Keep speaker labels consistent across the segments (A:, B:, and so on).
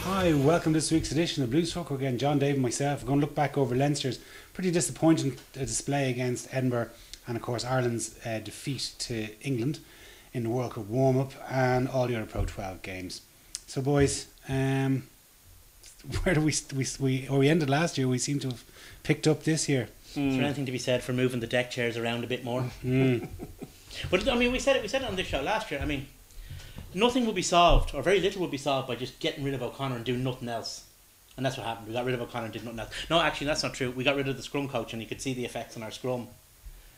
A: Hi, welcome to this week's edition of Blues Talk. Again, John, Dave and myself. We're going to look back over Leinster's pretty disappointing display against Edinburgh and, of course, Ireland's defeat to England in the World Cup warm-up and all the other Pro 12 games. So, boys, where do we ended last year, we seem to have picked up this year.
B: Is there anything to be said for moving the deck chairs around a bit more? But, I mean, we said it on this show last year. I mean, nothing will be solved, or very little will be solved, by just getting rid of O'Connor and doing nothing else. And that's what happened. We got rid of O'Connor and did nothing else. No, actually, that's not true. We got rid of the scrum coach, and you could see the effects on our scrum.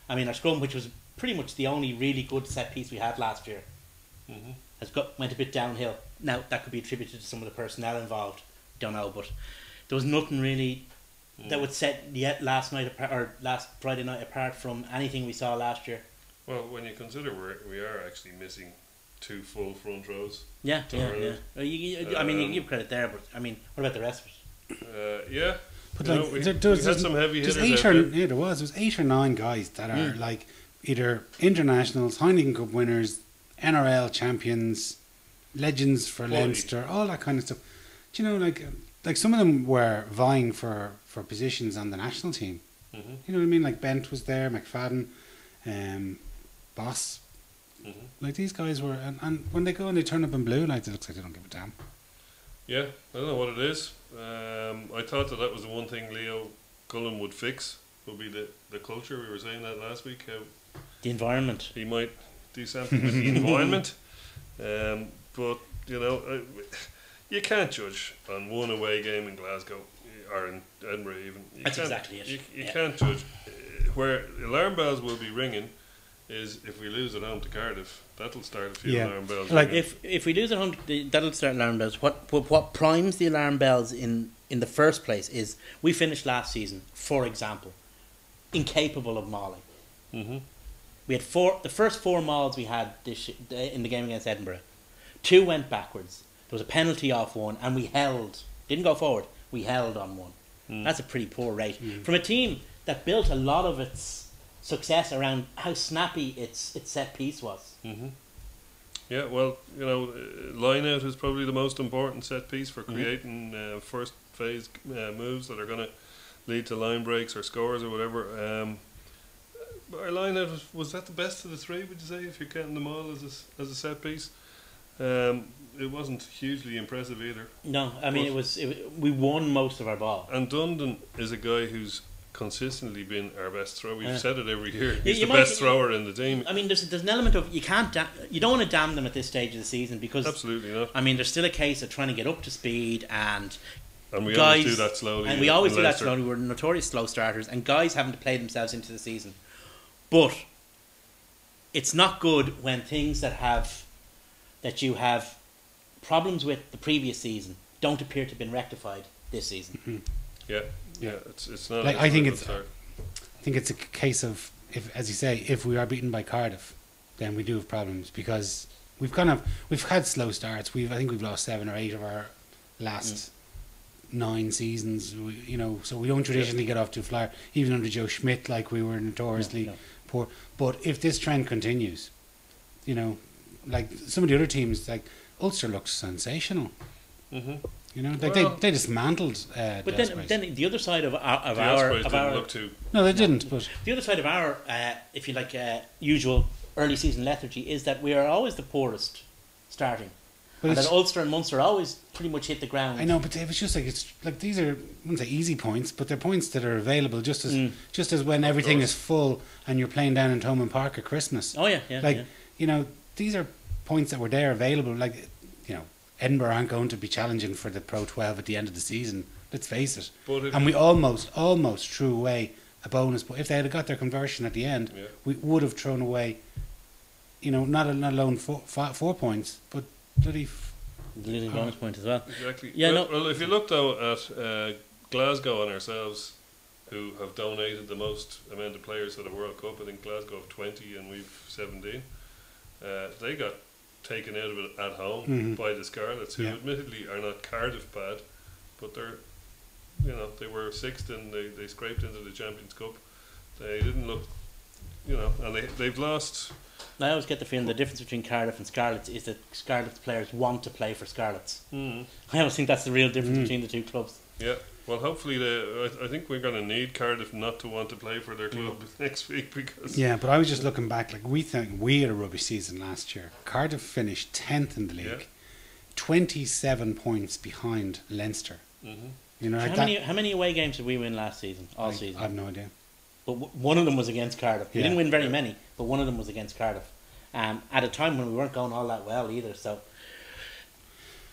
B: I mean, our scrum, which was pretty much the only really good set piece we had last year, went a bit downhill. Now, that could be attributed to some of the personnel involved. Don't know, but there was nothing really that would set last Friday night apart from anything we saw last year.
C: Well, when you consider we are actually missing 2 full front rows.
B: Yeah. I mean, you give credit there, but I mean, what about the rest of it?
C: Yeah.
A: But
C: we had some heavy hitters
A: there was 8 or 9 guys that are like either internationals, Heineken Cup winners, NRL champions, legends for Leinster, all that kind of stuff. Do you know, like some of them were vying for positions on the national team. You know what I mean? Like Bent was there, McFadden, Boss. Like these guys were, and when they go and they turn up in blue, like it looks like they don't give a damn.
C: Yeah, I don't know what it is. I thought that was the one thing Leo Cullen would fix, would be the culture. We were saying that last week, how
B: the environment.
C: He might do something with the environment. But, you know, you can't judge on one away game in Glasgow or in Edinburgh even.
B: That's exactly it.
C: You can't judge. Where alarm bells will be ringing is if we lose at home to Cardiff. That'll start a few alarm bells.
B: Like if we lose at home, that'll start alarm bells. What primes the alarm bells in the first place is we finished last season, for example, incapable of mauling. We had the first 4 mauls we had in the game against Edinburgh. 2 went backwards. There was a penalty off one, and we held. Didn't go forward. We held on one. That's a pretty poor rate from a team that built a lot of its success around how snappy its set piece was.
C: Yeah, well, you know, line out is probably the most important set piece for creating first phase moves that are going to lead to line breaks or scores or whatever. Our line out was that the best of the 3? Would you say, if you're counting them all as a set piece? It wasn't hugely impressive either.
B: No, I mean we won most of our ball.
C: And Dundon is a guy who's consistently been our best thrower. We've said it every year. He's the best thrower in the team.
B: I mean, there's an element of you don't want to damn them at this stage of the season, because
C: absolutely not.
B: I mean, there's still a case of trying to get up to speed, and
C: we
B: guys,
C: always do that slowly.
B: And we always do that slowly. We're notorious slow starters, and guys having to play themselves into the season. But it's not good when things that you have problems with the previous season don't appear to have been rectified this season.
C: Yeah, it's not.
A: Like I think it's a case of, if, as you say, if we are beaten by Cardiff, then we do have problems, because we've had slow starts. I think we've lost 7 or 8 of our last 9 seasons. So we don't traditionally get off to a flyer, even under Joe Schmidt, like we were notoriously poor. But if this trend continues, like some of the other teams, like Ulster looks sensational. They dismantled.
B: But then the other side of our
C: look too.
A: No, they didn't. But
B: the other side of our, if you like, usual early season lethargy is that we are always the poorest starting, and that Ulster and Munster always pretty much hit the ground.
A: I know, but it's just like these are, I wouldn't say easy points, but they're points that are available just as when everything is full and you're playing down in Thomond Park at Christmas.
B: Oh yeah.
A: These are points that were there available. Like, Edinburgh aren't going to be challenging for the Pro 12 at the end of the season. Let's face it. And we almost threw away a bonus. But if they had got their conversion at the end, we would have thrown away, not alone 4 points, but bloody
B: losing bonus point as well.
C: Exactly.
B: Yeah.
C: Well, if you look though at Glasgow and ourselves, who have donated the most amount of players to the World Cup, I think Glasgow have 20 and we've 17. They got taken out of it at home by the Scarlets, who admittedly are not Cardiff bad, but they're, they were 6th and they scraped into the Champions Cup. They didn't look, and they've lost
B: I always get the feeling the difference between Cardiff and Scarlets is that Scarlets players want to play for Scarlets.
C: Mm.
B: I always think that's the real difference between the two clubs.
C: Yeah. Well, hopefully, I think we're going to need Cardiff not to want to play for their club next week because.
A: Yeah, but I was just looking back. Like we think we had a rubbish season last year. Cardiff finished 10th in the league, 27 points behind Leinster.
C: Mm-hmm.
A: You know,
B: So
A: like
B: how many away games did we win last season? All
A: I
B: season.
A: have no idea.
B: But one of them was against Cardiff. We
A: Yeah.
B: didn't win very many, but one of them was against Cardiff. At a time when we weren't going all that well either. So,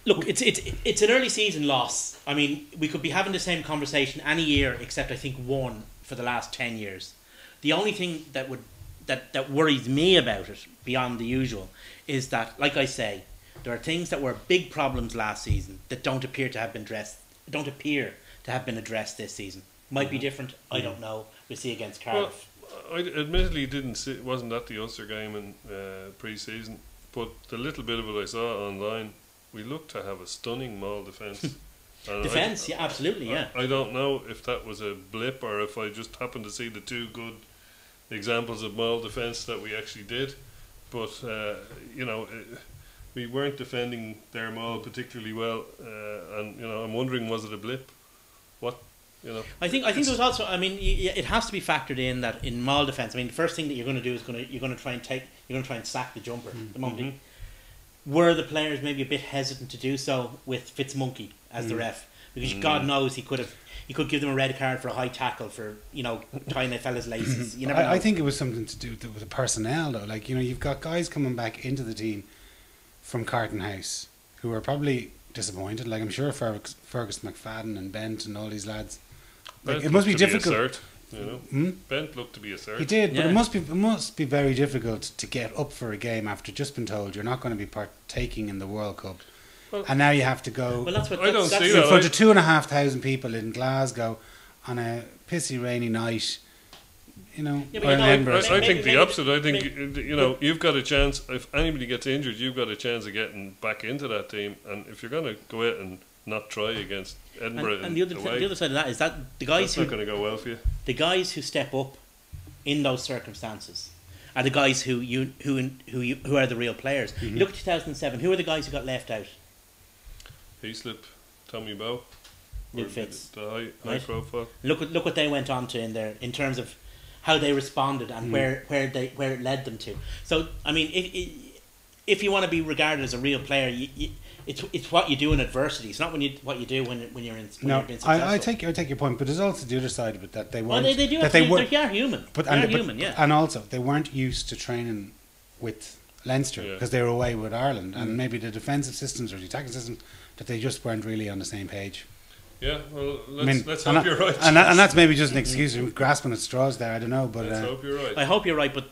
B: look, it's an early season loss. I mean, we could be having the same conversation any year except I think one for the last 10 years. The only thing that worries me about it beyond the usual is that, like I say, there are things that were big problems last season that don't appear to have been addressed this season. Might be different. I don't know. We'll see against Cardiff.
C: I admittedly wasn't at the Ulster game in pre-season, but the little bit of it I saw online, we looked to have a stunning Maul defence.
B: Defence, yeah, absolutely, yeah.
C: I don't know if that was a blip or if I just happened to see the two good examples of Maul defence that we actually did, but we weren't defending their Maul particularly well, and I'm wondering, was it a blip? What?
B: I think there was also. I mean, it has to be factored in that in Maul defence. I mean, the first thing that you're going to do is you're going to try and sack the jumper. The moment were the players maybe a bit hesitant to do so with Fitzmonkey as the ref, because God knows he could give them a red card for a high tackle for tying a fella's laces. You never know.
A: I think it was something to do with the personnel though. Like you've got guys coming back into the team from Carton House who are probably disappointed. Like I'm sure Fergus McFadden and Bent and all these lads. Like, it must be difficult.
C: Bent looked to be a third.
A: He did, but it must be very difficult to get up for a game after just been told you're not going to be partaking in the World Cup, and now you have to go.
B: Well, that's what
C: I don't see
A: in front of 2,500 people in Glasgow on a pissy rainy night.
B: Yeah, but
A: or in Edinburgh.
C: I think the opposite. I think you've got a chance. If anybody gets injured, you've got a chance of getting back into that team. And if you're going to go out and not try against Edinburgh,
B: and the other side of that is that the guys
C: that's not going to go well for you.
B: The guys who step up in those circumstances are the guys who are the real players. You look at 2007. Who are the guys who got left out?
C: Heaslip, Tommy Bowe,
B: Luke Fitz,
C: the high
B: right?
C: profile.
B: Look what they went on to in terms of how they responded and where it led them to. So I mean, if you want to be regarded as a real player, it's what you do in adversity. It's not what you do when you're in. You're being successful.
A: I take your point, but there's also the other side of it that they weren't.
B: Well, they do.
A: That
B: They
A: were
B: are human. Yeah.
A: And also they weren't used to training with Leinster because they were away with Ireland, and maybe the defensive systems or the attacking systems that they just weren't really on the same page.
C: Yeah, well, let's hope you're right.
A: And that's maybe just an excuse for grasping at straws there. I don't know, but
C: let's hope you're right.
B: I hope you're right, but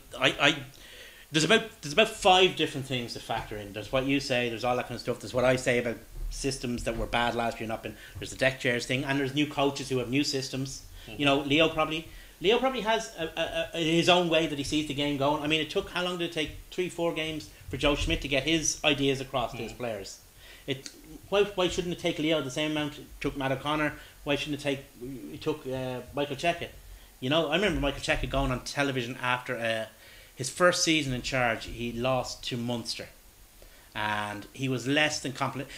B: there's about 5 different things to factor in. There's what you say. There's all that kind of stuff. There's what I say about systems that were bad last year, not been. There's the deck chairs thing, and there's new coaches who have new systems. Leo probably has his own way that he sees the game going. I mean, it took, how long did it take? 3-4 games for Joe Schmidt to get his ideas across to his players. Why shouldn't it take Leo the same amount it took Matt O'Connor? Why shouldn't it took Michael Cheika? I remember Michael Cheika going on television after his first season in charge. He lost to Munster, and he was less than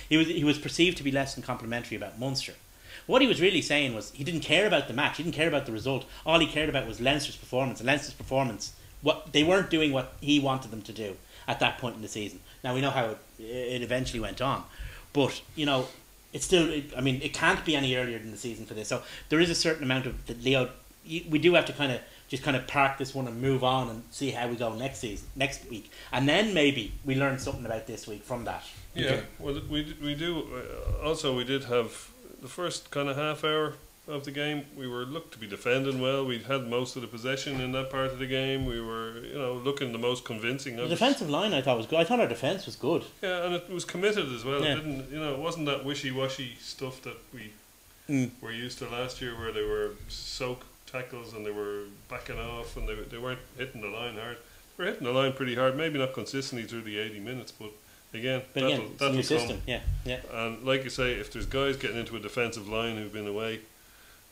B: he was perceived to be less than complimentary about Munster. What he was really saying was he didn't care about the match. He didn't care about the result. All he cared about was Leinster's performance. And Leinster's performance, what they weren't doing what he wanted them to do at that point in the season. Now we know how it eventually went on, but it's still. It can't be any earlier than the season for this. So there is a certain amount of that Leo. We do have to kind of park this one and move on and see how we go next week, and then maybe we learn something about this week from that.
C: Yeah, okay. Well, we do. Also, we did have the first kind of half hour of the game. We were looked to be defending well. We had most of the possession in that part of the game. We were, looking the most convincing.
B: The defensive line I thought was good. I thought our defence was good.
C: Yeah, and it was committed as well. Yeah. It didn't, it wasn't that wishy-washy stuff that we were used to last year, where they were soak tackles and they were backing off and they weren't hitting the line hard. They were hitting the line pretty hard, maybe not consistently through the 80 minutes, but again, that'll
B: new
C: come.
B: system. Yeah.
C: And like you say, if there's guys getting into a defensive line who've been away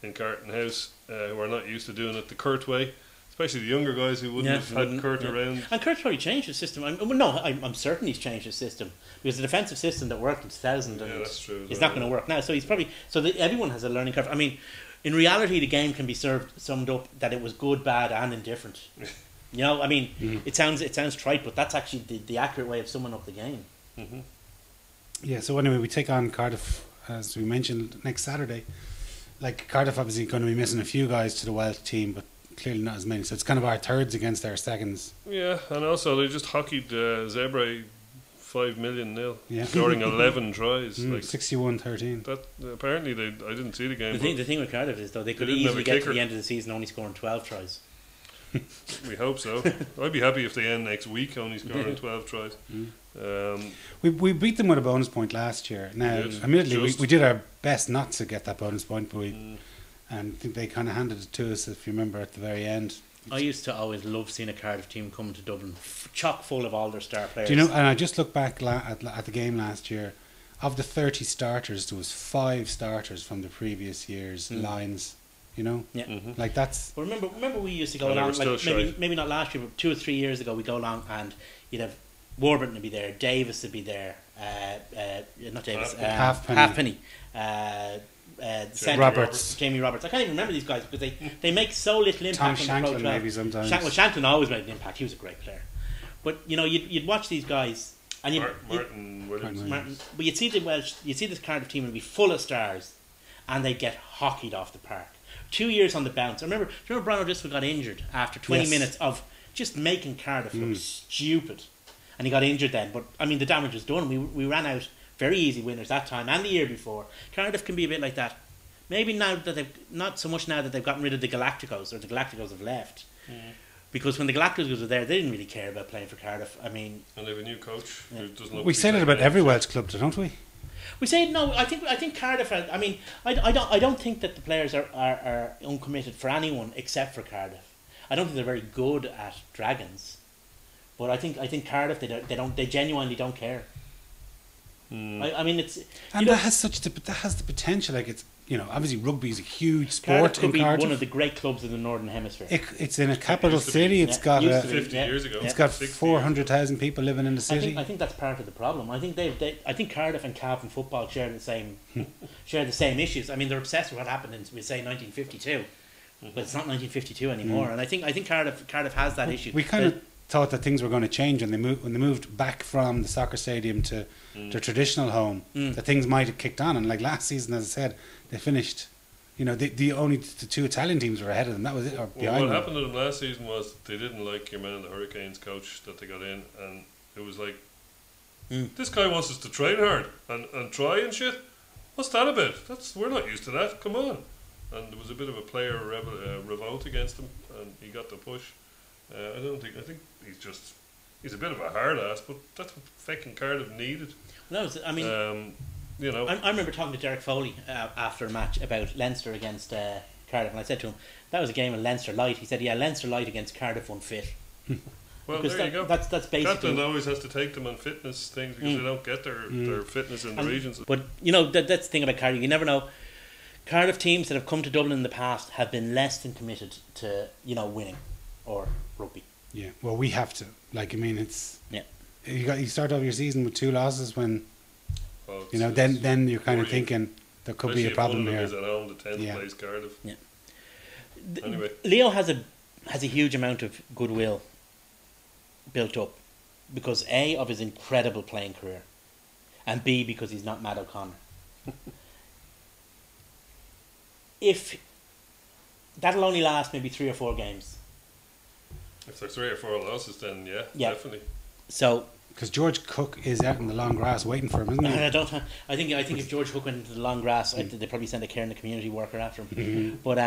C: in Carton House who are not used to doing it the Kurt way, Especially the younger guys who wouldn't have had Kurt around.
B: And Kurt's probably changed his system. I'm certain he's changed his system because the defensive system that worked in 2000
C: that's true.
B: It's not going to work now. So he's probably everyone has a learning curve. I mean, in reality, the game can be summed up that it was good, bad, and indifferent. You know, I mean, it sounds trite, but that's actually the accurate way of summing up the game.
C: Mm-hmm.
A: Yeah. So anyway, we take on Cardiff, as we mentioned, next Saturday. Like, Cardiff obviously going to be missing a few guys to the Welsh team, but clearly not as many. So it's kind of our thirds against our seconds.
C: Yeah, and also they just hockeyed Zebre 5 million nil,
A: Yeah.
C: scoring 11 tries. Like
A: 61-13.
C: that. Apparently, I didn't see the game.
B: The thing with Cardiff is though they could
C: They didn't have
B: easily
C: a
B: get to
C: kicker.
B: the end of the season only scoring 12 tries.
C: We hope so. I'd be happy if they end next week only scoring 12 tries.
A: We beat them with a bonus point last year. Now,
C: Yes,
A: admittedly,
C: just.
A: we did our best not to get that bonus point, but and I think they kind of handed it to us, if you remember, at the very end.
B: I used to always love seeing a Cardiff team come to Dublin chock full of all their star players.
A: Do you know? And I just looked back at the game last year. Of the 30 starters, there was 5 starters from the previous year's lines. You know,
B: Yeah.
A: like that's.
B: Well, remember we used to go
C: And they
B: along,
C: were still
B: like
C: shy.
B: maybe not last year, but 2 or 3 years ago, we'd go along and you'd have Warburton would be there, Davis would be there, not Davis,
A: Halfpenny.
B: centre,
A: Roberts.
B: Jamie Roberts. I can't even remember these guys because they make so little
A: Tom
B: impact on the Pro
A: Shanklin
B: 12.
A: maybe sometimes.
B: Shanklin always made an impact. He was a great player, but you know you'd watch these guys and
C: Martin Williams.
B: but you'd see this Cardiff team would be full of stars, and they'd get hockeyed off the park. 2 years on the bounce. Do you remember Brian O'Driscoll got injured after 20
A: Yes.
B: minutes of just making Cardiff look stupid, and he got injured then. But I mean, the damage was done. We ran out very easy winners that time and the year before. Cardiff can be a bit like that. Maybe now that they've not so much now that they've gotten rid of the Galacticos or the Galacticos have left. Because when the Galacticos were there, they didn't really care about playing for Cardiff. I mean,
C: And they have a new coach who doesn't look
A: We
C: to be
A: say that
C: taking
A: about every
C: ownership.
A: Welsh club, don't we?
B: we say no. I think Cardiff. I mean, I don't think that the players are uncommitted for anyone except for Cardiff. I don't think they're very good at Dragons, but I think Cardiff they genuinely don't care. I mean it's
A: And that has the potential. Like, it's, you know, obviously rugby is a huge sport
B: Cardiff could
A: in
B: be
A: Cardiff.
B: one of the great clubs in the Northern Hemisphere.
A: It's in a capital
C: used to be.
A: city. It's
B: Yeah,
A: got
B: used to be.
C: 50
B: Yeah.
C: years ago.
A: it's got
C: 60 years
A: 400,000 people living in the city.
B: I think that's part of the problem. I think I think Cardiff and Cavan football share the same issues. I mean, they're obsessed with what happened in, we say, 1952, but it's not 1952 anymore. And I think Cardiff has that issue.
A: We kind of thought that things were going to change when they moved back from the soccer stadium to their traditional home. That things might have kicked on, and like last season, as I said, they finished. You know, the 2 Italian teams were ahead of them. That was it, or
C: Well,
A: behind
C: what
A: them.
C: happened to them last season was they didn't like your man, the Hurricanes coach that they got in, and it was like, this guy wants us to train hard and try and shit. What's that about? We're not used to that. Come on. And there was a bit of a player revolt against him, and he got the push. I think he's a bit of a hard ass, but that's what fucking Cardiff needed.
B: I mean,
C: You know,
B: I remember talking to Derek Foley after a match about Leinster against Cardiff, and I said to him, that was a game of Leinster Light. He said, yeah, Leinster Light against Cardiff unfit.
C: well,
B: Because
C: there you go.
B: that's basically.
C: Captain always has to take them on fitness things because they don't get their fitness in the regions.
B: But you know that's the thing about Cardiff. You never know. Cardiff teams that have come to Dublin in the past have been less than committed to winning or rugby.
A: Yeah, well, we have to. Like, I mean, it's
B: Yeah.
A: you start off your season with 2 losses when
C: Well,
A: you know
C: it's
A: then you're kind of
C: worrying.
A: thinking there could
C: Especially
A: be a problem
C: if one
A: here.
C: of them is at home, the 10th
A: Yeah.
C: place Cardiff.
B: Yeah.
C: Anyway,
B: Leo has a huge amount of goodwill built up because A, of his incredible playing career, and B, because he's not Matt O'Connor. If that'll only last maybe 3 or 4 games.
C: if there's 3 or 4 losses, then yeah. Definitely.
B: So
A: Because George Cook is out in the long grass waiting for him, isn't he?
B: I think if George Hook went into the long grass, they probably send a care in the community worker after him. But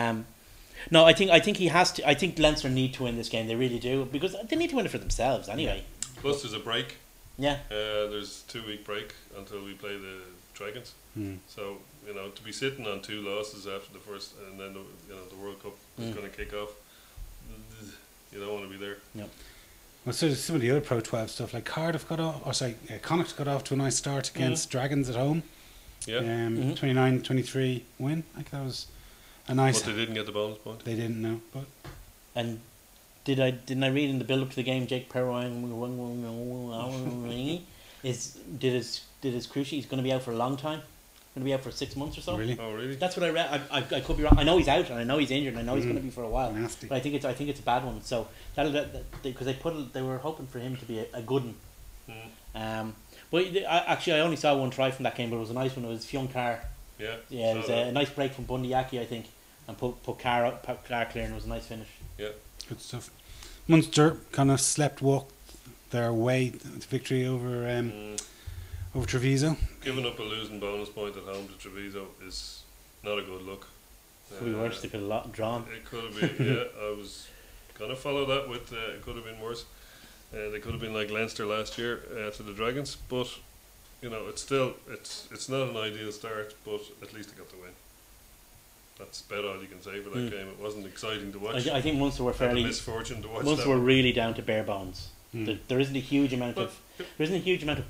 B: no, I think he has to. I think Leinster need to win this game. They really do because they need to win it for themselves anyway.
C: Plus, there's a break.
B: Yeah.
C: There's a 2-week break until we play the Dragons. So to be sitting on 2 losses after the first, and then the World Cup is going to kick off. You don't want to be there.
B: No.
A: Well, so some of the other Pro 12 stuff, like Cardiff Connacht got off to a nice start against Dragons at home.
C: Yeah.
A: 29-23 win. Like, that was a nice.
C: But they didn't get the bonus point.
A: They didn't know, but
B: And didn't I read in the build up to the game Jake Perrine did his cruciate, he's going to be out for a long time. Going to be out for 6 months or so.
A: Really?
C: Oh, really?
B: That's what I read. I could be wrong. I know he's out, and I know he's injured, and I know he's going to be for a while.
A: Nasty.
B: But I think it's a bad one. So because they were hoping for him to be a good one. But I only saw one try from that game, but it was a nice one. It was Fionn Carr.
C: Yeah.
B: Yeah, it was a nice break from Bundyaki, I think, and put Carr clear, and it was a nice finish.
C: Yeah.
A: Good stuff. Munster kind of walked their way to victory over Treviso.
C: Giving up a losing bonus point at home to Treviso is not a good look.
B: Could be worse. They could have drawn.
C: It could have been. Yeah, I was gonna follow that with. It could have been worse. They could have been like Leinster last year to the Dragons, but you know it's not an ideal start, but at least they got the win. That's about all you can say for that game. It wasn't exciting to watch.
B: I think Munster were
C: Had the
B: fairly
C: misfortune to watch.
B: Munster were really down to bare bones.
A: Mm.
B: There isn't a huge amount of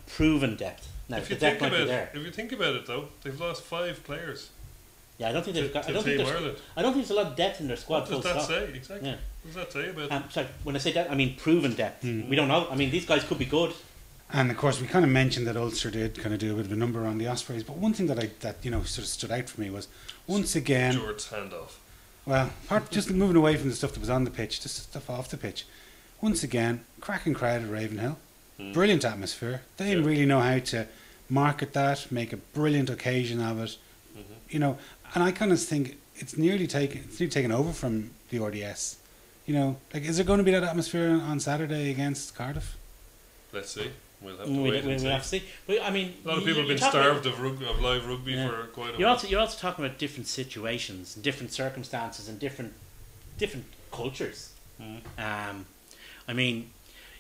B: proven depth. Now
C: If
B: the
C: you
B: depth
C: think
B: might be
C: about
B: there.
C: if you think about it though, they've lost 5 players
B: Yeah, I don't think they've got.
C: to
B: I don't
C: Team
B: think
C: Ireland.
B: there's a lot of depth in their squad.
C: What does
B: full
C: that
B: stop.
C: say? Exactly.
B: Yeah.
C: What does that say about?
B: Sorry, when I say that, I mean proven depth. We don't know. I mean, these guys could be good.
A: And of course, we kind of mentioned that Ulster did kind of do a bit of a number on the Ospreys. But one thing that sort of stood out for me was once again.
C: George's handoff.
A: Well, just moving away from the stuff that was on the pitch, just the stuff off the pitch. Once again, cracking crowd at Ravenhill. Brilliant atmosphere. They really know how to market that, make a brilliant occasion of it. You know, and I kind of think it's nearly taken over from the RDS. You know, like, is there going to be that atmosphere on Saturday against Cardiff?
C: Let's see. We'll have to
B: We'll
C: wait and see.
B: have to see. But I mean,
C: A lot of people have been starved of live rugby for quite a
B: You're
C: while.
B: also talking about different situations, and different circumstances, and different cultures. I mean,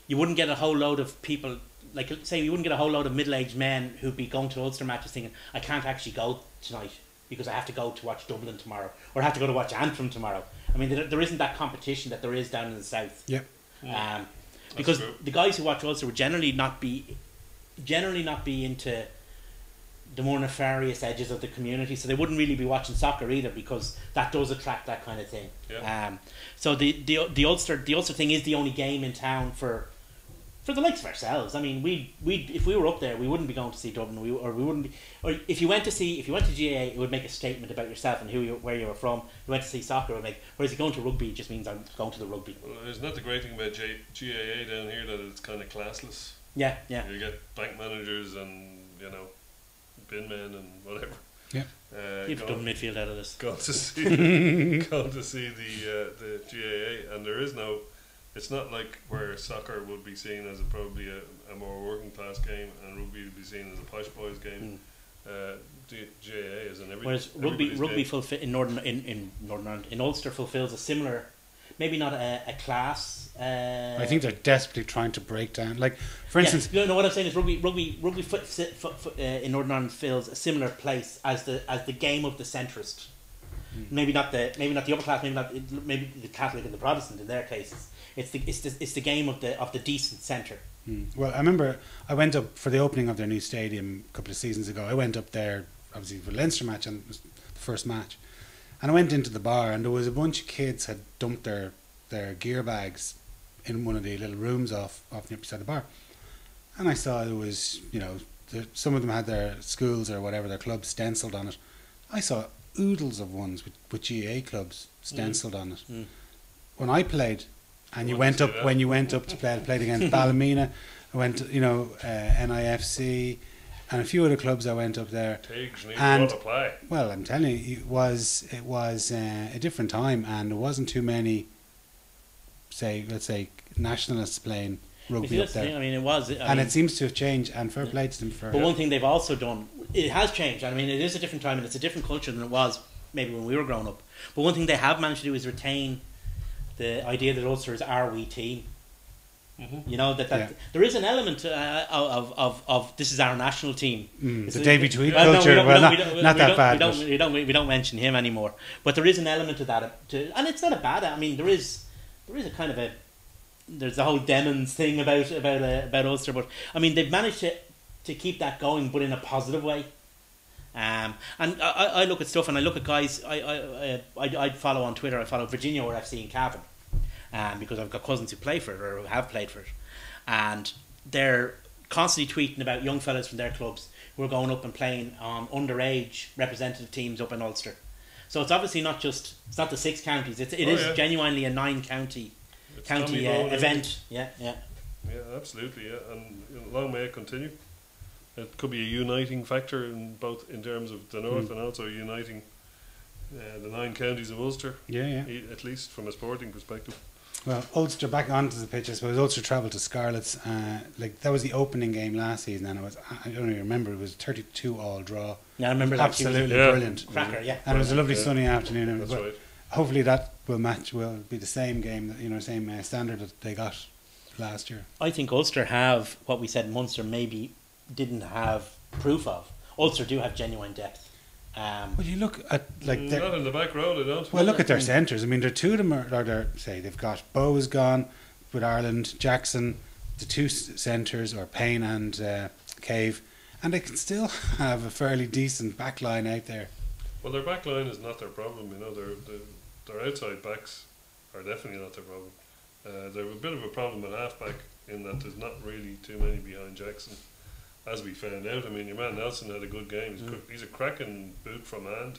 B: you wouldn't get a whole load of people, like say you wouldn't get a whole load of middle-aged men who'd be going to Ulster matches thinking, I can't actually go tonight because I have to go to watch Dublin tomorrow, or I have to go to watch Antrim tomorrow. I mean, there isn't that competition that there is down in the south.
A: Yep.
B: Because
C: true.
B: the guys who watch Ulster would generally not be into the more nefarious edges of the community, so they wouldn't really be watching soccer either, because that does attract that kind of thing.
C: Yeah.
B: So the Ulster thing is the only game in town for the likes of ourselves. I mean, we if we were up there, we wouldn't be going to see Dublin, we wouldn't be, or if you went to GAA, it would make a statement about yourself and where you were from. You went to see soccer, it would make, whereas you going to rugby, it just means I'm going to the rugby.
C: Well, isn't that the great thing about GAA down here, that it's kind of classless?
B: Yeah.
C: You get bank managers and, you know, bin men and whatever.
A: Yeah.
B: You've done midfield out of this.
C: Going to see the GAA, and there is no. It's not like where soccer would be seen as probably a more working class game, and rugby would be seen as a posh boys game. GAA is in every.
B: Whereas rugby in Northern Ireland, in Ulster, fulfills a similar, maybe not a class.
A: I think they're desperately trying to break down. Like, for instance,
B: no, what I'm saying is rugby in Northern Ireland fills a similar place as the game of the centrist. Maybe not the upper class, maybe the Catholic and the Protestant in their cases. It's the game of the decent centre.
A: Well, I remember I went up for the opening of their new stadium a couple of seasons ago. I went up there, obviously, for the Leinster match, and it was the first match. And I went into the bar, and there was a bunch of kids had dumped their gear bags in one of the little rooms off beside the bar. And I saw there was, you know, some of them had their schools or whatever, their clubs stenciled on it. I saw oodles of ones with GAA clubs stenciled on it. When I played, and you went up to play, I played against Ballymena. I went to, you know, NIFC, and a few other clubs. I went up there.
C: And play.
A: Well, I'm telling you, it was a different time, and there wasn't too many. Let's say nationalists playing rugby up there.
B: I mean, it was,
A: and it seems to have changed. And fair play to them for.
B: But one thing they've also done, it has changed. I mean, it is a different time, and it's a different culture than it was maybe when we were growing up. But one thing they have managed to do is retain the idea that Ulster is our wee team. You know, that there is an element of this is our national team.
A: The Davy Tweed culture, not that bad.
B: We don't mention him anymore. But there is an element to that, and it's not a bad. I mean, there is a kind of there's the whole Demons thing about Ulster, but I mean they've managed to keep that going, but in a positive way. And I look at stuff, and I look at guys. I follow on Twitter. I follow Virginia or FC in Cavan, because I've got cousins who play for it or who have played for it, and they're constantly tweeting about young fellas from their clubs who are going up and playing on underage representative teams up in Ulster. So it's obviously not the 6 counties. It is genuinely a 9-county event. Yeah.
C: Yeah, absolutely. Yeah, and long may it continue. It could be a uniting factor in terms of the north and also uniting the 9 counties of Ulster.
A: Yeah.
C: At least from a sporting perspective.
A: Well, Ulster back onto the pitch. I suppose Ulster travelled to Scarlets. That was the opening game last season, and I don't even remember. It was 32 all draw.
B: Yeah, I remember that.
A: Absolutely brilliant.
B: Cracker, yeah.
A: And it was a lovely sunny afternoon.
C: That's right.
A: Hopefully that will be the same game, same standard that they got last year.
B: I think Ulster have what we said Munster maybe didn't have proof of. Ulster do have genuine depth.
A: Well, you look at
C: not in the back row, they don't.
A: Well, look at their centres. I mean, two of them they've got Bowes gone with Ireland, Jackson, the 2 centres, or Payne and Cave, and they can still have a fairly decent back line out there.
C: Well, their back line is not their problem. Their outside backs are definitely not their problem. They have a bit of a problem at half-back in that there's not really too many behind Jackson. As we found out, I mean, your man Nelson had a good game. He's a cracking boot from hand.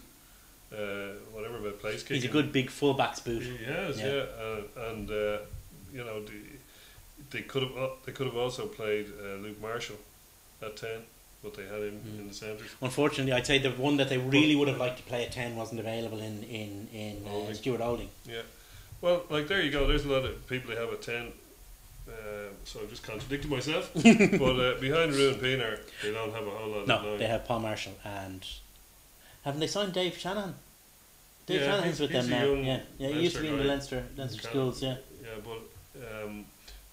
C: Whatever about place kicking.
B: He's a good big fullback's boot.
C: He is, yeah. They could have also played Luke Marshall at 10, but they had him in the centre.
B: Unfortunately, I'd say the one that they really would have liked to play at 10 wasn't available in Stuart Olding.
C: Yeah. Well, there you go. There's a lot of people who have a 10. So I've just contradicted myself. But behind Ruan Pienaar, they don't have a whole lot of 9.
B: No, they have Paul Marshall, and haven't they signed Dave Shanahan? Dave Shanahan's with them now. Yeah, he used to be in the Leinster schools. Yeah,
C: but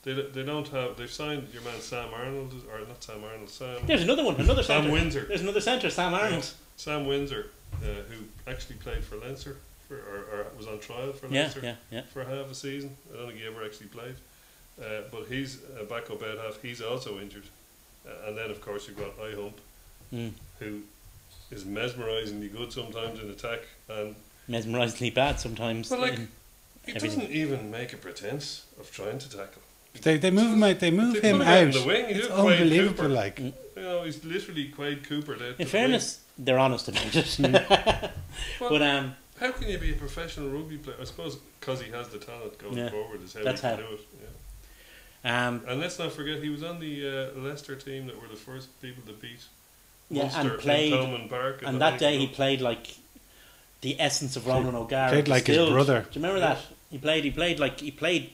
C: they don't have. They've signed your man Sam Arnold, or not Sam Arnold.
B: There's another one, another
C: Sam
B: centre.
C: Windsor.
B: There's another centre, Sam Arnold.
C: Yeah. Sam Windsor, who actually played for Leinster, or was on trial for Leinster for half a season. I don't think he ever actually played. But he's a backup out half. He's also injured, and then of course you've got iHump, who is mesmerisingly good sometimes in attack and
B: mesmerisingly bad sometimes.
C: But he doesn't even make a pretense of trying to tackle.
A: They move him out. They move him
C: out.
A: out.
C: In the wing.
A: It's unbelievable.
C: He's literally Quade Cooper.
B: In fairness, they're honest about it. But
C: how can you be a professional rugby player? I suppose because he has the talent going forward is how he can do it. Yeah. And let's not forget he was on the Leicester team that were the first people to beat Munster
B: and played
C: in Thomond Park.
B: And that day he played like the essence of Ronan O'Gara.
A: Played like his brother.
B: Do you remember that? He played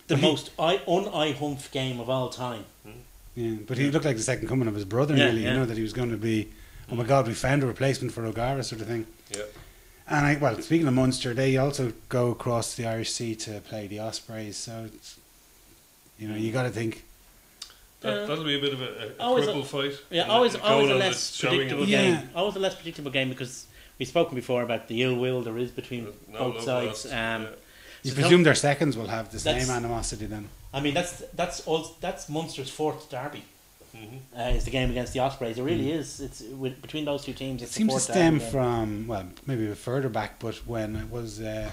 B: the most un-I-humph game of all time.
A: Yeah, but he looked like the second coming of his brother. Really, you know that he was going to be. Oh my God, we found a replacement for O'Gara, sort of thing.
C: Yeah.
A: And speaking of Munster, they also go across the Irish Sea to play the Ospreys. So it's, you got to think
C: that'll be a bit of a cripple fight.
B: Yeah, always a less predictable game. Always a less predictable game because we've spoken before about the ill will there is between both sides.
A: You presume their seconds will have the same animosity then.
B: I mean, that's Munster's 4th derby. Is the game against the Ospreys. It really is. It's between those 2 teams.
A: It seems to stem from maybe a bit further back, but when it was
B: the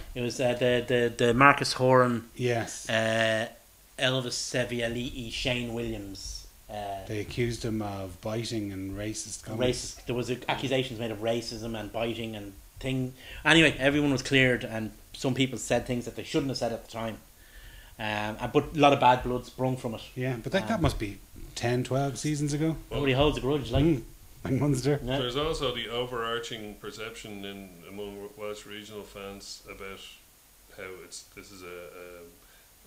B: Marcus Horan,
A: yes,
B: Elvis Seviali'i, Shane Williams.
A: They accused him of biting and racist comments.
B: There was accusations made of racism and biting and thing. Anyway, everyone was cleared, and some people said things that they shouldn't have said at the time. But a lot of bad blood sprung from it.
A: Yeah, but that must be 10, 12 seasons ago.
B: Nobody holds a grudge, like
A: Munster.
C: Yeah. There's also the overarching perception among Welsh regional fans about how this is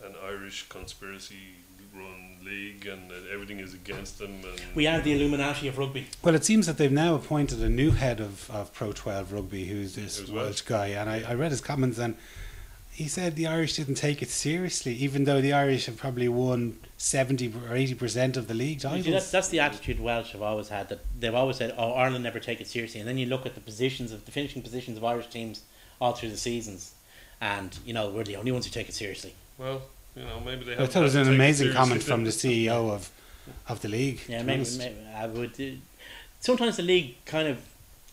C: an Irish conspiracy-run league and that everything is against them. And
B: we are the Illuminati of rugby.
A: Well, it seems that they've now appointed a new head of Pro 12 rugby, who's this Welsh guy, and I read his comments and he said the Irish didn't take it seriously, even though the Irish have probably won 70 or 80% of the league titles.
B: That's the attitude Welsh have always had. That they've always said, "Oh, Ireland never take it seriously." And then you look at the finishing positions of Irish teams all through the seasons, and we're the only ones who take it seriously.
C: Well, maybe they.
A: I thought it was an amazing comment from the CEO of the league.
B: Yeah, maybe I would. Sometimes the league kind of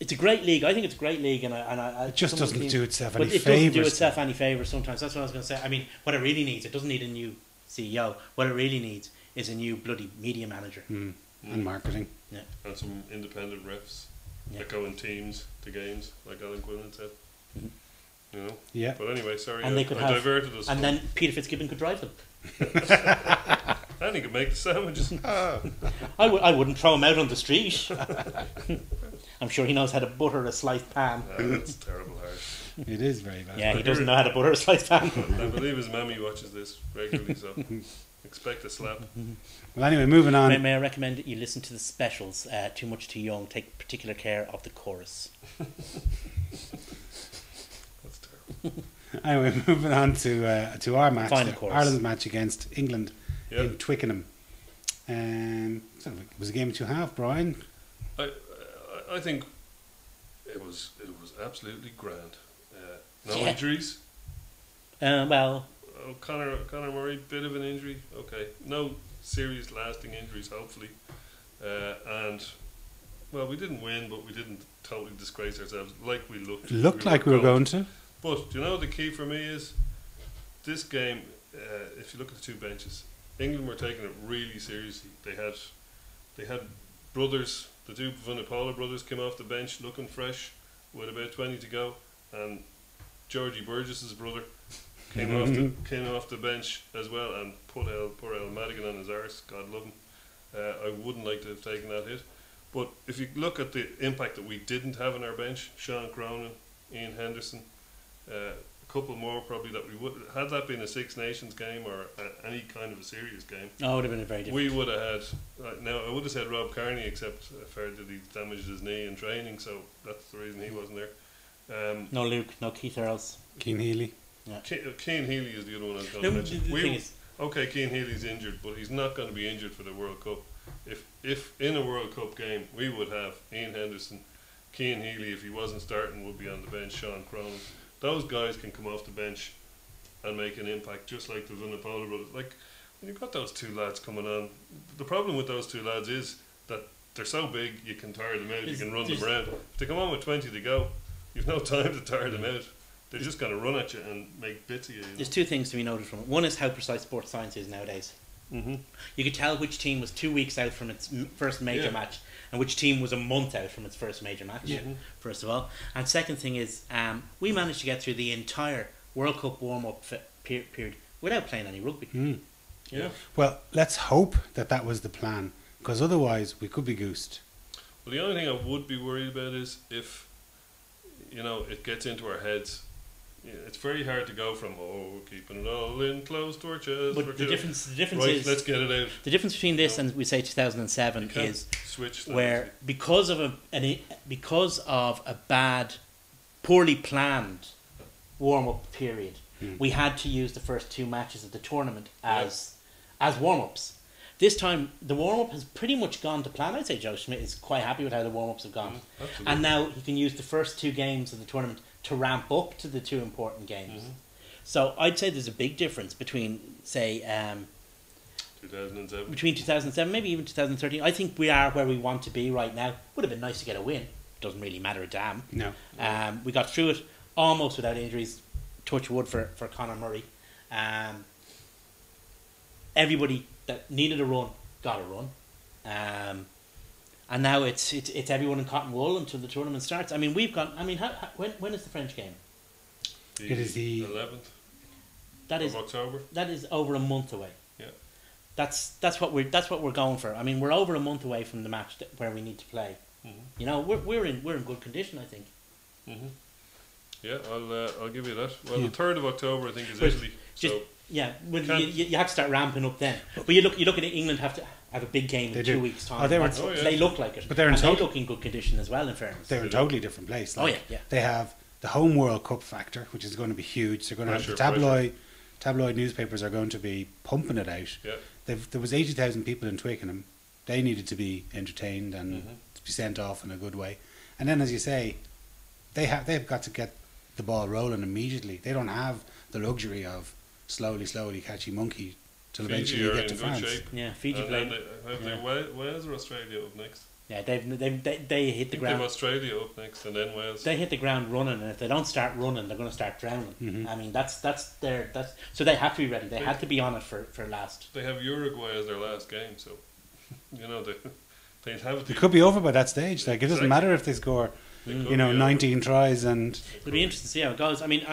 B: it's a great league. I think it's a great league, and I
A: It just
B: some of the
A: doesn't
B: teams-
A: do itself
B: but
A: any
B: it doesn't do
A: favours.
B: itself any favours sometimes. That's what I was going to say. I mean, what it really needs, it doesn't need a new CEO. What it really needs is a new bloody media manager.
A: And marketing.
C: And some independent refs
B: Yeah.
C: that go in teams to games, like Alan Quinlan said.
B: Mhm.
C: You know.
A: Yeah.
C: But anyway, sorry,
B: And
C: I,
B: they could
C: I
B: have-
C: diverted us.
B: And then Peter Fitzgibbon could drive them.
C: and he could make the sandwiches.
B: I wouldn't throw him out on the street. I'm sure he knows how to butter a sliced pan.
C: That's terrible hard.
A: It is very bad.
B: Yeah, he doesn't know how to butter a sliced pan.
C: I believe his mammy watches this regularly, so expect a slap.
A: Well, anyway, moving on.
B: May I recommend that you listen to the specials? Too Much Too Young. Take particular care of the chorus.
C: That's terrible.
A: Anyway, moving on to our match,
B: Final course.
A: Ireland's match against England
C: Yeah.
A: in Twickenham. So it was a game of two halves, Brian.
C: I think it was absolutely grand. No
B: Yeah.
C: injuries.
B: Well,
C: Oh, Conor Murray, bit of an injury. Okay, no serious lasting injuries, hopefully. And well, we didn't win, but we didn't totally disgrace ourselves like we looked.
A: Looked like we were going to.
C: But you know, the key for me is this game. If you look at the two benches, England were taking it really seriously. They had brothers. The two Vunipola brothers came off the bench looking fresh with about 20 to go, and Georgie Burgess's brother came off the bench as well and put poor El Madigan on his arse. God love him. I wouldn't like to have taken that hit. But if you look at the impact that we didn't have on our bench, Sean Cronin, Ian Henderson, a couple more probably that we would, had that been a Six Nations game or any kind of a serious game,
B: it would have been a very different.
C: we would have had. Now I would have said Rob Kearney, except fair that he damaged his knee in training, so that's the reason he wasn't there.
B: No Luke, no Keith Earls.
A: Keane Healy.
C: Keane Healy is the other one I was going
B: No,
C: to
B: the
C: mention.
B: thing is,
C: Okay, Keane Healy's injured, but he's not going to be injured for the World Cup. If in a World Cup game we would have Ian Henderson, Keane Healy, if he wasn't starting, would be on the bench. Sean Cronin, those guys can come off the bench and make an impact, just like the Vunipola brothers. Like when you've got those two lads coming on, the problem with those two lads is that they're so big you can tire them out. You can run them around. If they come on with 20 to go, you've no time to tire them out. They're just going to run at you and make bits of you.
B: there's two things to be noted from it. One is how precise sports science is nowadays.
C: Mm-hmm.
B: You could tell which team was 2 weeks out from its first major
C: Yeah.
B: match and which team was a month out from its first major match,
A: Yeah.
B: first of all. And second thing is, we managed to get through the entire World Cup warm-up period without playing any rugby.
C: Yeah.
A: Well, let's hope that was the plan, because otherwise we could be goosed.
C: Well, the only thing I would be worried about is if, it gets into our heads. It's very hard to go from keeping it all in close to our chest.
B: But the difference
C: Right,
B: is
C: let's get it out.
B: the difference between this and we say 2007
C: You can't
B: is
C: switch that.
B: where because of a bad, poorly planned warm-up period, we had to use the first two matches of the tournament as warm-ups. This time, the warm-up has pretty much gone to plan. I'd say Joe Schmidt is quite happy with how the warm-ups have gone.
C: Absolutely.
B: And now he can use the first two games of the tournament to ramp up to the two important games. So I'd say there's a big difference between, say,
C: 2007.
B: between 2007, maybe even 2013. I think we are where we want to be right now. Would have been nice to get a win. Doesn't really matter a damn.
A: No.
B: We got through it almost without injuries. Touch wood for Conor Murray. Everybody that needed a run got a run. And now it's everyone in cotton wool until the tournament starts. I mean, we've got. I mean, when is the French game?
A: It is the
C: 11th
B: That is
C: of October.
B: that is over a month away.
C: Yeah.
B: That's what we're going for. I mean, we're over a month away from the match where we need to play. We're in good condition, I think.
C: Yeah, I'll give you that. Well,
A: Yeah.
C: the 3rd of October, I think, is
B: But
C: Italy.
B: just-
C: So
B: Yeah, well,
C: Can't-
B: you have to start ramping up then. But you look at it, England have to have a big game
A: They
B: in
A: do.
B: 2 weeks' time.
A: Oh, they were-
B: They look like it,
A: But they're in
B: and they
A: total-
B: look in good condition as well. In fairness,
A: they're in a totally different place.
B: Oh, yeah.
A: They have the home World Cup factor, which is going to be huge. They're going to have the
C: Pressure.
A: tabloid newspapers are going to be pumping it out.
C: yeah,
A: There was 80,000 people in Twickenham. They needed to be entertained and
C: Mm-hmm.
A: to be sent off in a good way. And then, as you say, they've got to get the ball rolling immediately. They don't have the luxury of slowly catchy monkey till
C: Fiji
A: eventually you
C: are
A: get to
C: in good
A: France.
C: shape.
B: yeah, Fiji
C: And
B: played.
C: then they have
B: Yeah.
C: Wales or Australia up next.
B: Yeah, they hit the
C: They have
B: ground.
C: Australia up next and then Wales.
B: They hit the ground running, and if they don't start running, they're going to start drowning.
A: Mhm.
B: I mean, that's so they have to be ready. They
C: They-
B: had to be on it for last.
C: They have Uruguay as their last game, so you know they'd have
A: It could be over by that stage. Like, it doesn't
C: Exactly.
A: matter if they score,
C: They could
A: you know,
C: be over.
A: 19 tries and
B: It'll be interesting to see how it goes. I mean,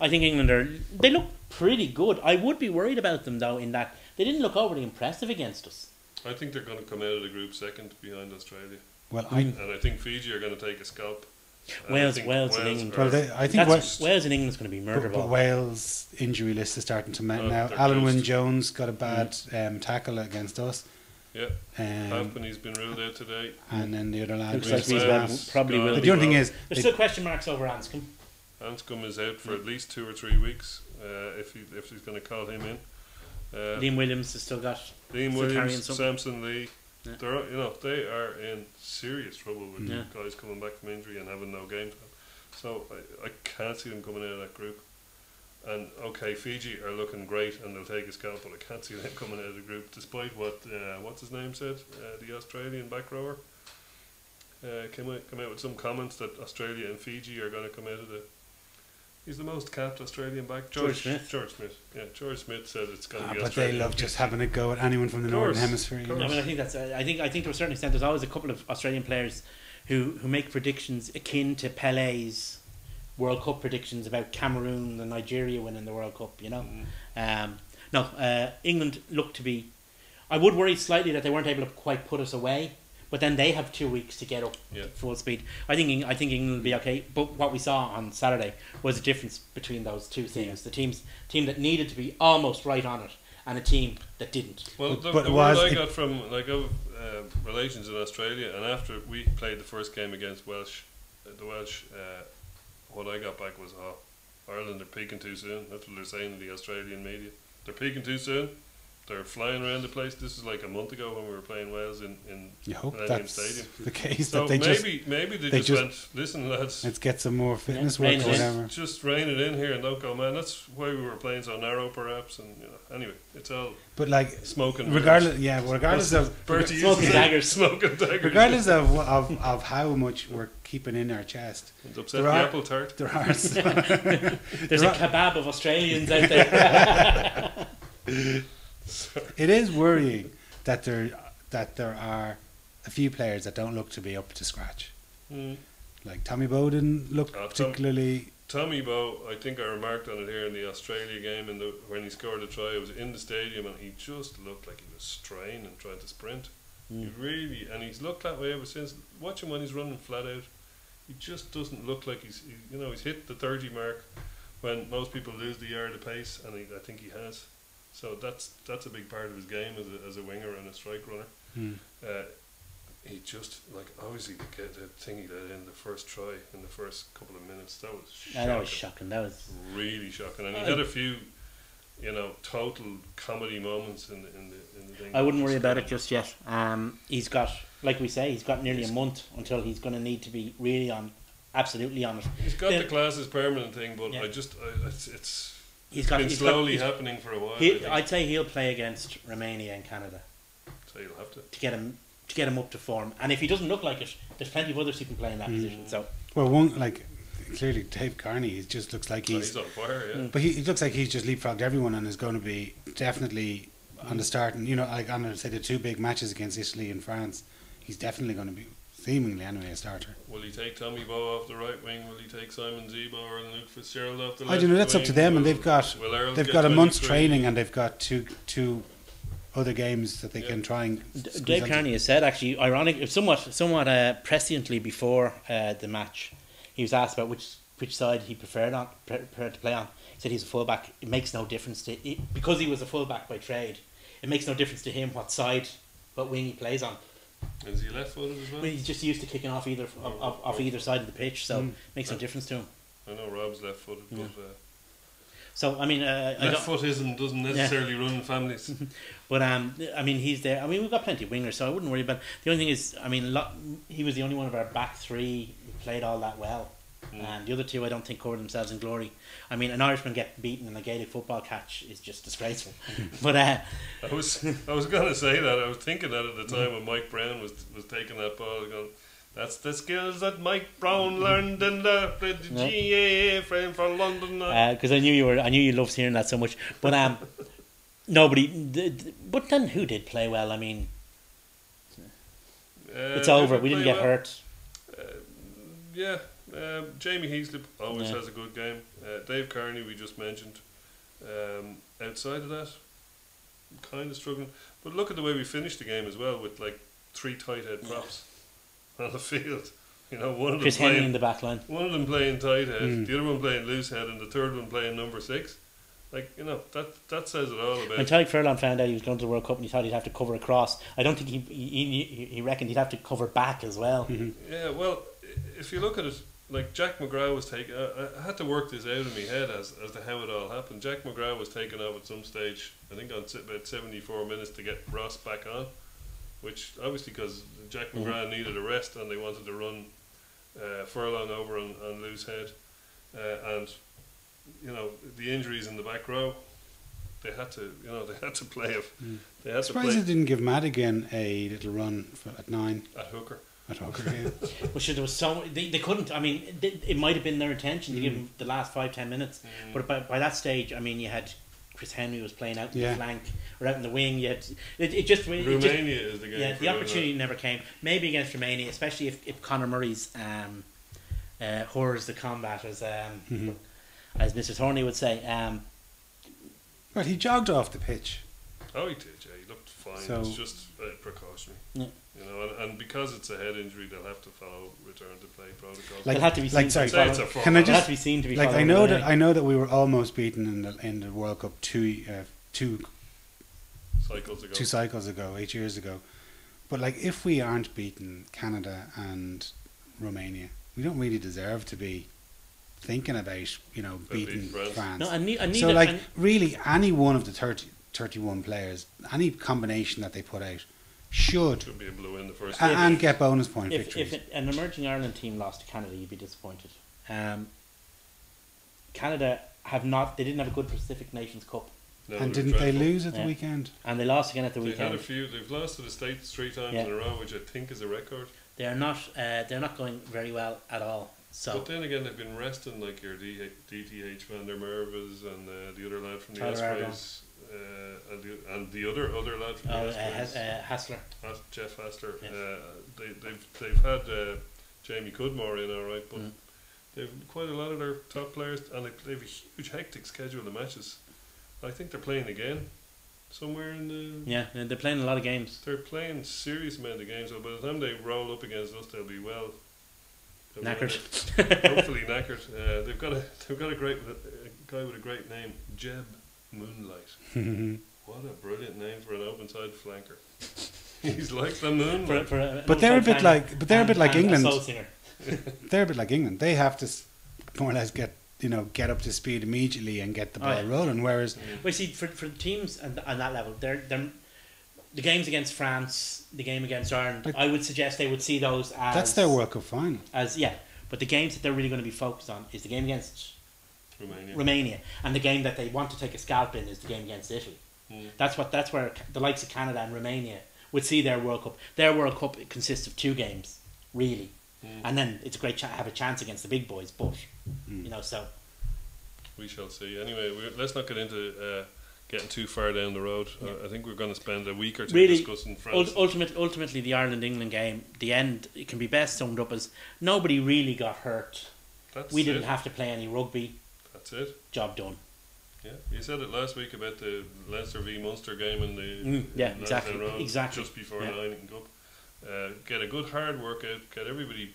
B: I think England they look pretty good. I would be worried about them though, in that they didn't look overly impressive against us.
C: I think they're going to come out of the group second behind Australia,
A: well,
C: and I think Fiji are going to take a scalp. And I
B: Wales-
C: think
B: Wales and England.
A: well, I think
B: Wales and England's going to be murder
A: but
B: ball.
A: Wales injury list is starting to mount
C: Oh,
A: now.
C: they're
A: Alan
C: toast.
A: Wynne Jones got a bad tackle against us,
C: Yeah,
A: um,
C: Halfpenny's been ruled out today.
A: and then the other lad.
B: Looks
A: was-
B: like
C: Wales
B: probably
C: gone.
B: will
A: but
B: be.
A: the only thing
C: well.
A: is,
B: There's
A: they-
B: still question marks over Anscombe.
C: Anscombe is out for at least 2 or 3 weeks. If he's going to call him in.
B: Liam Williams has still got.
C: Liam
B: still carrying
C: Williams,
B: some.
C: Samson Lee,
B: Yeah.
C: they are in serious trouble with
B: Yeah.
C: guys coming back from injury and having no game time. So I can't see them coming out of that group. And okay, Fiji are looking great and they'll take a scalp, but I can't see them coming out of the group, despite what what's his name said, the Australian back rower. Came out with some comments that Australia and Fiji are going to come out of the. He's the most capped Australian back.
B: George Smith.
C: George Smith. Yeah, George Smith said it's going to be.
A: but they
C: Australia
A: love
C: and
A: just
C: Fiji.
A: having a go at anyone from the
C: Of
A: Northern
C: course,
A: Hemisphere.
C: of
A: you know.
C: course.
B: I mean, I think that's. I think to a certain extent, there's always a couple of Australian players who make predictions akin to Pele's World Cup predictions about Cameroon and Nigeria winning the World Cup. You know, England look to be. I would worry slightly that they weren't able to quite put us away, but then they have 2 weeks to get up
C: Yeah.
B: to full speed. I think England will be okay. But what we saw on Saturday was a difference between those two things: the team that needed to be almost right on it, and a team that didn't.
C: Well,
A: But
C: the
A: was
C: word I
A: it-
C: got from relations in Australia, and after we played the first game against the Welsh, what I got back was, Ireland are peaking too soon. That's what they're saying in the Australian media. They're peaking too soon. They're flying around the place. This is like a month ago when we were playing Wales in
A: You hope
C: Millennium
A: that's
C: Stadium.
A: the case.
C: So
A: that they just
C: maybe they
A: they
C: just
A: just-
C: went, listen lads,
A: let's get some more fitness
B: Yeah,
A: work or
B: rein it in.
A: whatever.
C: just rein it in here and don't go, man. That's why we were playing so narrow perhaps, and anyway, it's all
A: But like,
C: smoking.
A: regardless of
C: Bertie
B: Smoking
C: used to say,
B: daggers.
C: smoking daggers.
A: regardless of how much we're keeping in our chest,
C: It's upset
A: there
C: the
A: are-
C: apple tart.
A: there are some,
B: There's a kebab of Australians out there.
A: it is worrying that there are a few players that don't look to be up to scratch.
C: Mm.
A: Like Tommy Bowe didn't look
C: Tom-
A: particularly.
C: Tommy Bowe, I think I remarked on it here in the Australia game, when he scored a try, it was in the stadium, and he just looked like he was straining and trying to sprint. He really, and he's looked that way ever since. Watch him when he's running flat out. He just doesn't look like he's hit the 30 mark when most people lose the yard of pace, and I think he has. So that's a big part of his game as a winger and a strike runner.
A: Hmm.
C: He just, like, obviously the thing he did in the first try in the first couple of minutes, that was shocking.
B: That was shocking. That was.
C: Really shocking, and he had a few, total comedy moments in the thing.
B: I wouldn't worry about it just yet. He's got, like we say, he's got nearly a month until he's going to need to be really absolutely on it.
C: He's got
B: Yeah.
C: the classes permanent thing, but
B: Yeah.
C: it's
B: He's got.
C: been
B: He's
C: slowly
B: got,
C: happening for a while. I think.
B: I'd say he'll play against Romania and Canada
C: So you'll have to.
B: to get him up to form. And if he doesn't look like it, there's plenty of others who can play in that position. So
A: Well, one like clearly Dave Carney, he just looks like
C: He's on fire, yeah.
A: but he looks like he's just leapfrogged everyone and is going to be definitely on the start. And like on say the two big matches against Italy and France, he's definitely going to be seemingly anyway a starter.
C: Will he take Tommy Bowe off the right wing? Will he take Simon Zebo or Luke Fitzgerald off the left
A: I don't know. That's up to
C: wing?
A: them, and
C: Will-
A: they've got
C: will Earls
A: they've
C: get
A: got a month's
C: 23?
A: training and they've got two other games that they can try and. squeeze
B: Dave
A: onto.
B: Carney has said, actually, ironic, somewhat presciently before the match, he was asked about which side he preferred to play on. He said he's a fullback. It makes no difference to because he was a fullback by trade. It makes no difference to him what wing he plays on.
C: Is he left-footed as well?
B: Well, he's just used to kicking off either off either side of the pitch, so it makes no difference to him.
C: I know Rob's left-footed,
B: Yeah.
C: but
B: So I mean,
C: left-footism doesn't necessarily run in families.
B: But I mean, he's there. I mean, we've got plenty of wingers, so I wouldn't worry about. The only thing is, I mean, he was the only one of our back three who played all that well. And the other two, I don't think covered themselves in glory. I mean, an Irishman getting beaten in a Gaelic football catch is just disgraceful. But
C: I was going to say that. I was thinking that at the time when Mike Brown was taking that ball, going, that's the skills that Mike Brown learned in the GAA frame for London.
B: Because I knew you loved hearing that so much. But nobody. But then who did play well? I mean, it's over. We didn't get hurt.
C: Yeah. Jamie Heaslip always has a good game. Dave Kearney, we just mentioned. Outside of that, kind of struggling. But look at the way we finished the game as well, with like 3 tight head props on the field. You know, one of them
B: Chris
C: playing
B: Henry in the back line.
C: One of them playing tight head, the other one playing loose head, and the third one playing number 6. Like, you know, that says it all about.
B: When Tadhg Furlong found out he was going to the World Cup and he thought he'd have to cover across, I don't think he reckoned he'd have to cover back as well.
C: Yeah, well, if you look at it, like Jack McGrath was taken. I had to work this out in my head as to how it all happened. Jack McGrath was taken off at some stage, I think on about 74 minutes to get Ross back on, which obviously because Jack McGrath needed a rest and they wanted to run Furlong over on loose head, and you know the injuries in the back row. They had to play it. They had to play.
A: Surprised they didn't give Madigan a little run at 9
C: at hooker.
A: Yeah.
B: Well, sure, there was so they couldn't. I mean, it might have been their intention to give him the last 5-10 minutes, but by that stage, I mean, you had Chris Henry was playing out in the flank or out in the wing. You had
C: Romania is the game.
B: Yeah, the opportunity never came. Maybe against Romania, especially if Conor Murray's horrors the combat, as Mr. Thornley would say.
A: Well, he jogged off the pitch.
C: Oh, he did. Yeah, he looked fine.
A: So,
C: it's just precautionary. Yeah. You know, and because it's a head injury, they'll have to follow return to play protocol.
B: They'll have to be seen.
A: Can I just?
B: Have to be seen to be
A: like, I know that we were almost beaten in the World Cup two cycles ago, 8 years ago. But like, if we aren't beaten Canada and Romania, we don't really deserve to be thinking about beating France.
B: No,
A: so really, any one of the 31 players, any combination that they put out. Should
C: be able to win the first
A: and get bonus point victories.
B: If an emerging Ireland team lost to Canada, you'd be disappointed. Canada they didn't have a good Pacific Nations Cup.
C: No,
A: and didn't they lose at the weekend?
B: And they lost again at the weekend.
C: Had a few. They've lost to the States 3 times in a row, which I think is a record.
B: They're not going very well at all. So,
C: but then again, they've been resting like your DTH Van der Merwes and the other lad from the Ospreys. And the other lad from
B: Hassler.
C: Jeff Hassler.
B: Yes.
C: They've had Jamie Cudmore in, all right, but they've quite a lot of their top players, and they've a huge hectic schedule of matches. I think they're playing again somewhere in the.
B: Yeah, they're playing a lot of games.
C: They're playing serious amount of games. So by the time they roll up against us, they'll be
B: knackered.
C: Hopefully knackered. They've got a great guy with a great name, Jeb Moonlight. What a brilliant name for an open side flanker. He's like the moonlight.
A: But they're a bit like England. They're a bit like England. They have to more or less get up to speed immediately and get the ball rolling. Whereas,
B: well, see, for teams on that level, they're the games against France, the game against Ireland, I would suggest they would see those as
A: that's their World Cup final.
B: But the games that they're really going to be focused on is the game against Romania, and the game that they want to take a scalp in is the game against Italy. That's where the likes of Canada and Romania would see their World Cup. Their World Cup consists of 2 games, really, and then it's a great have a chance against the big boys. But so
C: we shall see. Anyway, let's not get into getting too far down the road. I think we're going to spend a week or two discussing France.
B: Ultimately, the Ireland-England game, the end, it can be best summed up as nobody really got hurt. We didn't have to play any rugby.
C: That's it.
B: Job done.
C: Yeah, you said it last week about the Leinster v Munster game in the
B: exactly
C: just before the Heineken Cup. Get a good hard workout, get everybody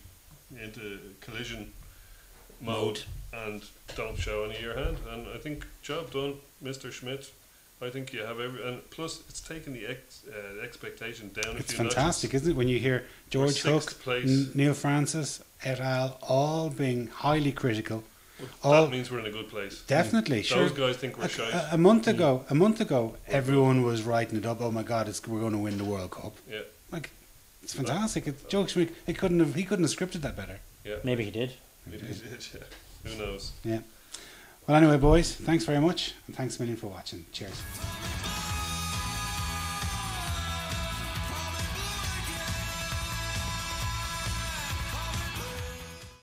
C: into collision mode, and don't show any of your hand. And I think job done, Mr. Schmidt. I think you have and plus it's taken the expectation down.
A: It's fantastic, isn't it? When you hear George Hook, Neil Francis et al. All being highly critical.
C: That means we're in a good place.
A: Definitely, sure.
C: Those guys think we're shy.
A: A month ago, everyone was writing it up. Oh my God, we're going to win the World Cup.
C: Yeah,
A: it's fantastic. Joe Schmidt, he couldn't have scripted that better.
C: Yeah,
B: maybe he did.
C: Maybe he did, yeah. Who knows?
A: Yeah. Well, anyway, boys, thanks very much, and thanks a million for watching. Cheers.